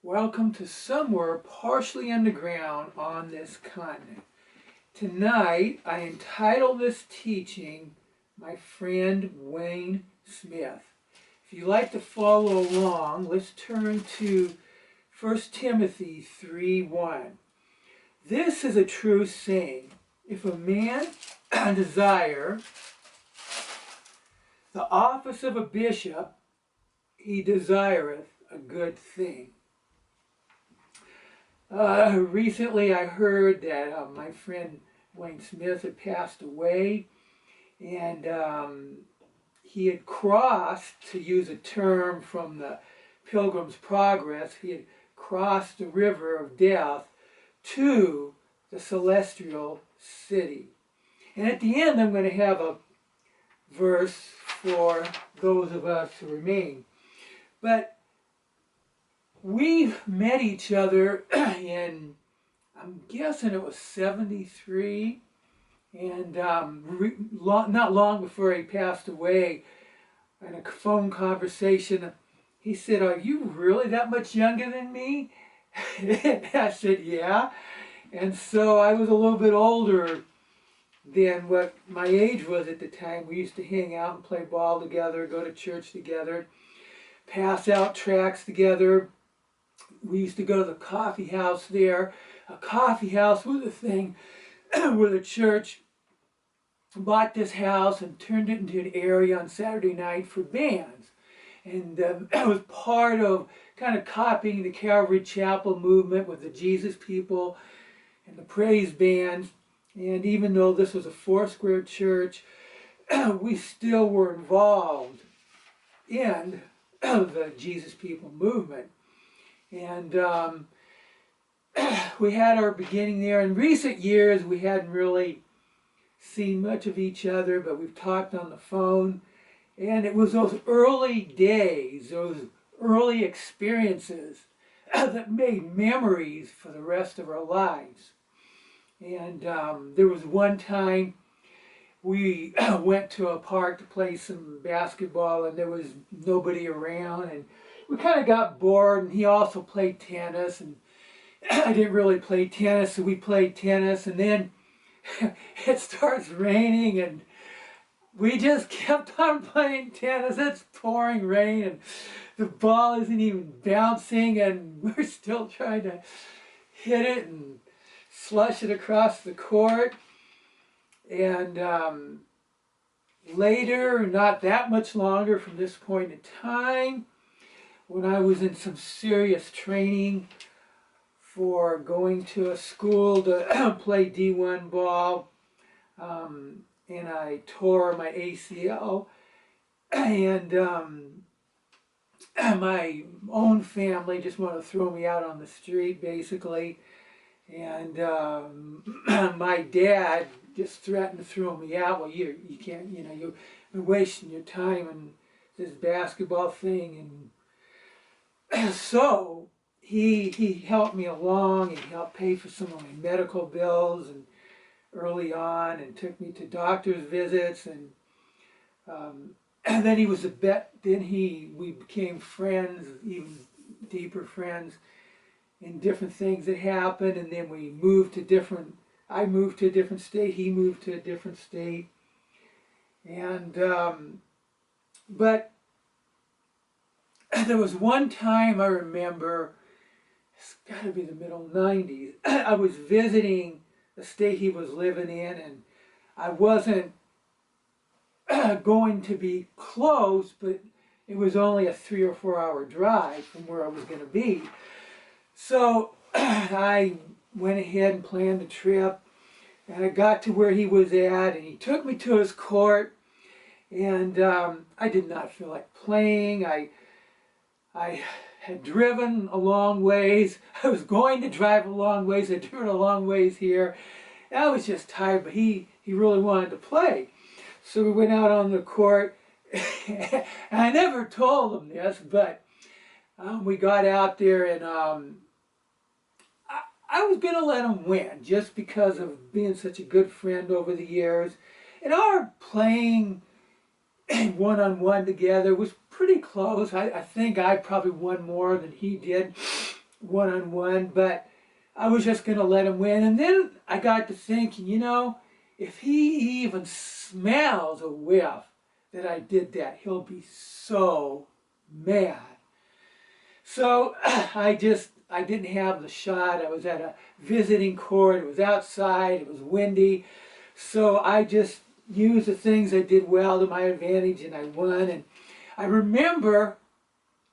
Welcome to Somewhere Partially Underground on This Continent. Tonight, I entitled this teaching, My Friend Wayne Smith. If you'd like to follow along, let's turn to 1 Timothy 3:1. This is a true saying. If a man desire the office of a bishop, he desireth a good thing. Recently I heard that my friend Wayne Smith had passed away, and he had crossed, to use a term from the Pilgrim's Progress, he had crossed the river of death to the celestial city. And at the end I'm going to have a verse for those of us who remain. But we met each other in, I'm guessing it was 73, and not long before he passed away, in a phone conversation, he said, "Are you really that much younger than me?" I said, "Yeah." And so I was a little bit older than what my age was at the time. We used to hang out and play ball together, go to church together, pass out tracts together. We used to go to the coffee house there. A coffee house was a thing where the church bought this house and turned it into an area on Saturday night for bands. And that was part of kind of copying the Calvary Chapel movement with the Jesus people and the praise bands. And even though this was a Foursquare church, we still were involved in the Jesus people movement. And we had our beginning there. In recent years, we hadn't really seen much of each other, but we've talked on the phone. And it was those early days, those early experiences that made memories for the rest of our lives. And there was one time we went to a park to play some basketball, and there was nobody around, and we kind of got bored, and he also played tennis, and I didn't really play tennis, so we played tennis, and then it starts raining, and we just kept on playing tennis. It's pouring rain, and the ball isn't even bouncing, and we're still trying to hit it and slush it across the court. And later, not that much longer from this point in time, when I was in some serious training for going to a school to play D1 ball, and I tore my ACL, and my own family just wanted to throw me out on the street, basically. And my dad just threatened to throw me out. Well, you can't, you're wasting your time on this basketball thing. And so he helped me along. He helped pay for some of my medical bills and early on, and took me to doctor's visits. And then he was a bet. We became friends, even deeper friends, in different things that happened. And then we moved to different. I moved to a different state. He moved to a different state. And but there was one time I remember. It's got to be the middle '90s. I was visiting the state he was living in, and I wasn't going to be close, but it was only a 3 or 4 hour drive from where I was going to be. So I went ahead and planned the trip, and I got to where he was at, and he took me to his court, and I did not feel like playing. I had driven a long ways. I was going to drive a long ways. I'd driven a long ways here. And I was just tired, but he really wanted to play. So we went out on the court, and I never told him this, but we got out there, and I was going to let him win just because of being such a good friend over the years. And our playing one-on-one together was pretty close. I think I probably won more than he did. one-on-one, but I was just going to let him win. And then I got to thinking, if he even smells a whiff that I did that, he'll be so mad. So I didn't have the shot. I was at a visiting court. It was outside. It was windy. So I just used the things I did well to my advantage, and I won. And I remember,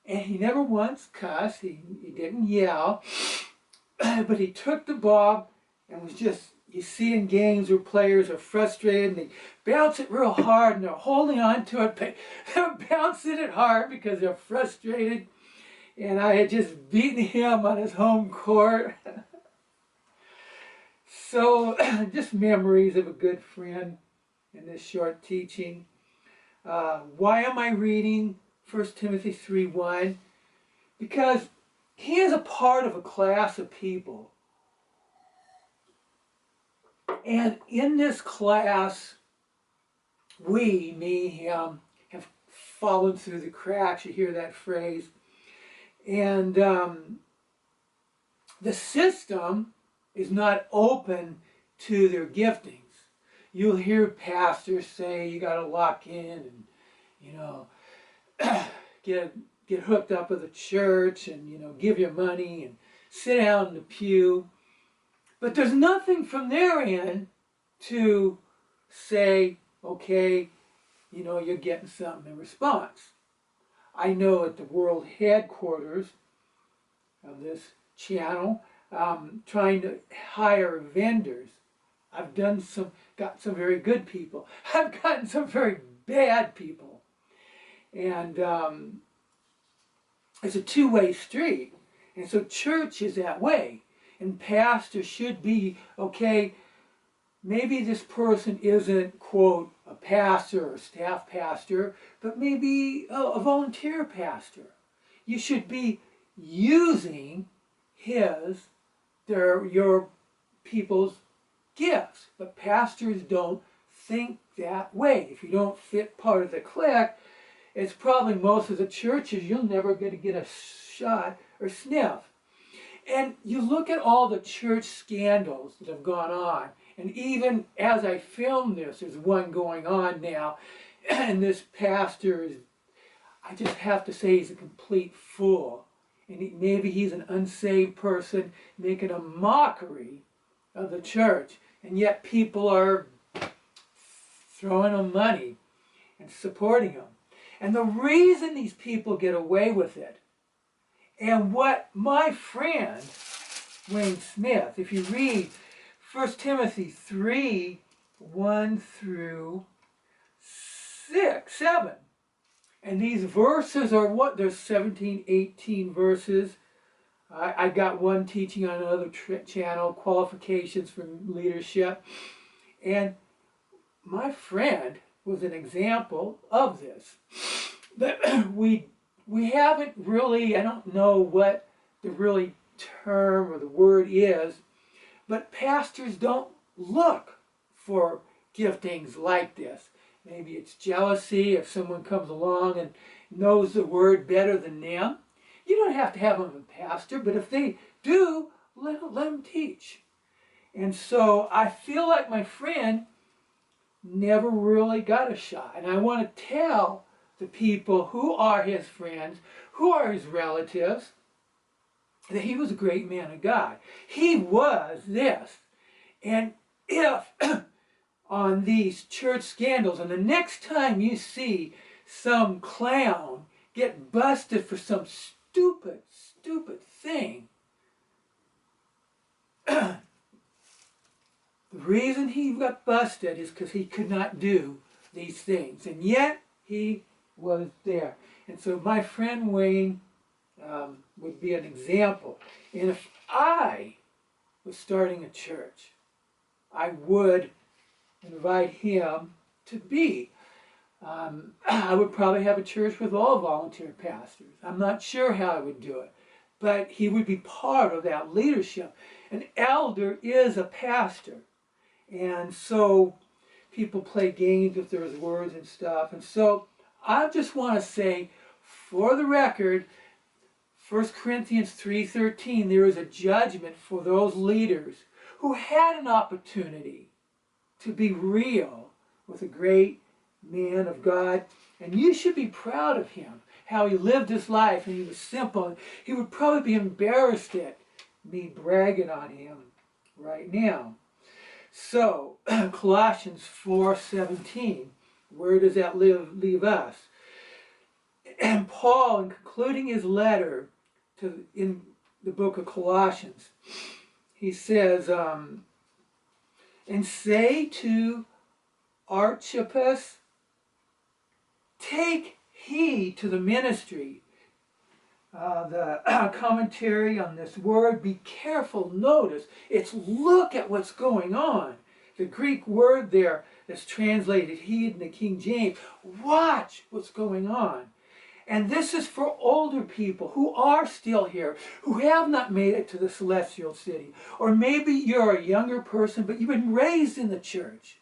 and he never once cussed. He didn't yell. But he took the ball and was just, you see in games where players are frustrated and they bounce it real hard and they're holding on to it, but they're bouncing it hard because they're frustrated. And I had just beaten him on his home court. So, just memories of a good friend in this short teaching. Why am I reading 1 Timothy 3:1? Because he is a part of a class of people. And in this class, we, me, him, have fallen through the cracks. You hear that phrase. And the system is not open to their giftings. You'll hear pastors say you got to lock in and, get hooked up with a church and, give your money and sit down in the pew. But there's nothing from their end to say, okay, you're getting something in response. I know at the world headquarters of this channel, trying to hire vendors. I've got some very good people. I've gotten some very bad people. And it's a two-way street. And so church is that way. And pastor should be, okay, maybe this person isn't, quote, a pastor or staff pastor, but maybe a volunteer pastor. You should be using your people's gifts. But pastors don't think that way. If you don't fit part of the clique, it's probably most of the churches you'll never get a shot or sniff. And you look at all the church scandals that have gone on, and even as I film this, there's one going on now, and this pastor is, I just have to say, he's a complete fool. And maybe he's an unsaved person making a mockery of the church, and yet people are throwing him money and supporting him. And the reason these people get away with it, and what my friend Wayne Smith, if you read 1 Timothy 3:1 through 7, and these verses are what? There's 17, 18 verses. I got one teaching on another channel, qualifications for leadership. And my friend was an example of this. But we haven't really, I don't know what the really term or the word is, but pastors don't look for giftings like this. Maybe it's jealousy if someone comes along and knows the word better than them. You don't have to have them a pastor, but if they do, let them teach. And so I feel like my friend never really got a shot. And I want to tell the people who are his friends, who are his relatives, that he was a great man of God. He was this. And if on these church scandals, and the next time you see some clown get busted for some stupid thing, the reason he got busted is because he could not do these things. And yet, he was there. And so my friend Wayne would be an example. And if I was starting a church, I would invite him to be. I would probably have a church with all volunteer pastors. I'm not sure how I would do it, but he would be part of that leadership. An elder is a pastor. And so people play games with those words and stuff. And so I just want to say, for the record, 1 Corinthians 3:13, there is a judgment for those leaders who had an opportunity to be real with a great man of God. And you should be proud of him, how he lived his life, and he was simple. He would probably be embarrassed at me bragging on him right now. So, Colossians 4:17, where does that leave us? And Paul, in concluding his letter in the book of Colossians, he says, and say to Archippus, take heed to the ministry. The commentary on this word, be careful, notice, it's look at what's going on. The Greek word there that's translated heed in the King James, watch what's going on. And this is for older people who are still here, who have not made it to the celestial city. Or maybe you're a younger person, but you've been raised in the church.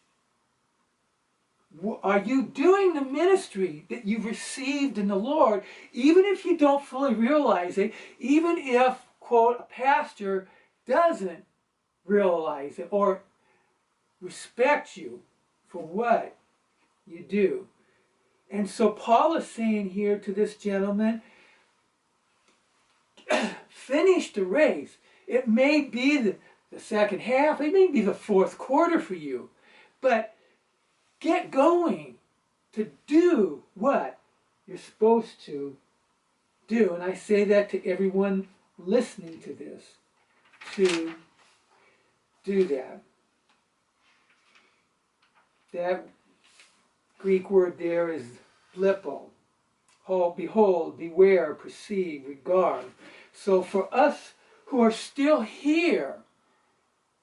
Are you doing the ministry that you've received in the Lord, even if you don't fully realize it, even if, quote, a pastor doesn't realize it or respect you for what you do? And so Paul is saying here to this gentleman, finish the race. It may be the second half, it may be the fourth quarter for you, but get going to do what you're supposed to do. And I say that to everyone listening to this, to do that. That Greek word there is blipo. Behold, beware, perceive, regard. So for us who are still here,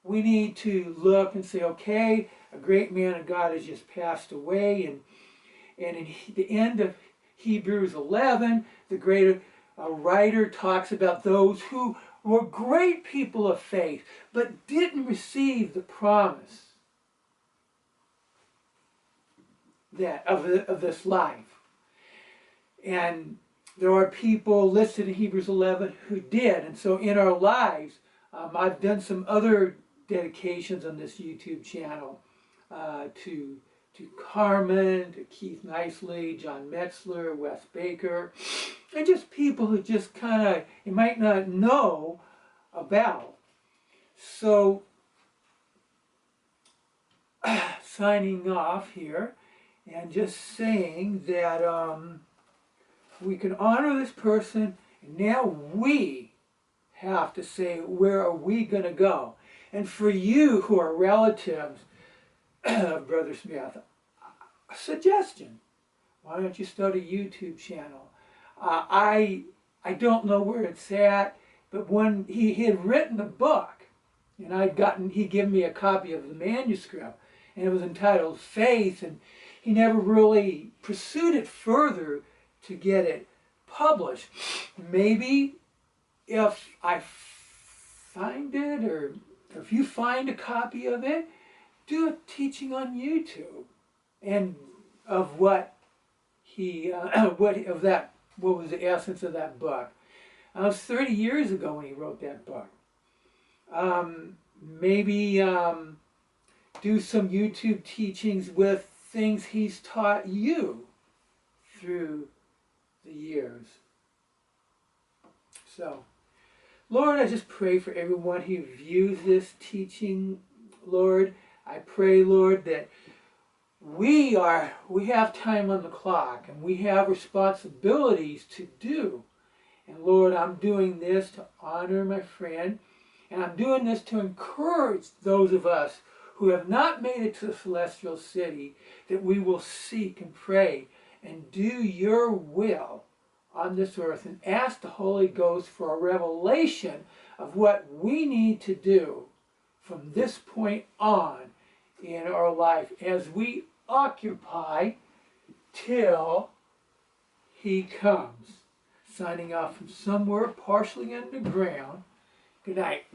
we need to look and say, okay, a great man of God has just passed away. And in the end of Hebrews 11, the great writer talks about those who were great people of faith, but didn't receive the promise of this life. And there are people listed in Hebrews 11 who did. And so in our lives, I've done some other dedications on this YouTube channel to Carmen, to Keith Nicely, John Metzler, Wes Baker, and just people who just kind of, you might not know about. So, signing off here, and just saying that we can honor this person, and now we have to say, where are we going to go? And for you who are relatives of Brother Smith, a suggestion. Why don't you start a YouTube channel? I don't know where it's at, but when he had written a book, and he gave me a copy of the manuscript, and it was entitled Faith, and he never really pursued it further to get it published. Maybe if I find it, or if you find a copy of it, do a teaching on YouTube, and of what he, what was the essence of that book. It was 30 years ago when he wrote that book. Maybe do some YouTube teachings with things he's taught you through the years. So, Lord, I just pray for everyone who views this teaching, Lord. I pray, Lord, that we have time on the clock, and we have responsibilities to do. And Lord, I'm doing this to honor my friend, and I'm doing this to encourage those of us who have not made it to the celestial city, that we will seek and pray and do your will on this earth, and ask the Holy Ghost for a revelation of what we need to do from this point on in our life as we occupy till he comes. Signing off from somewhere partially underground. Good night.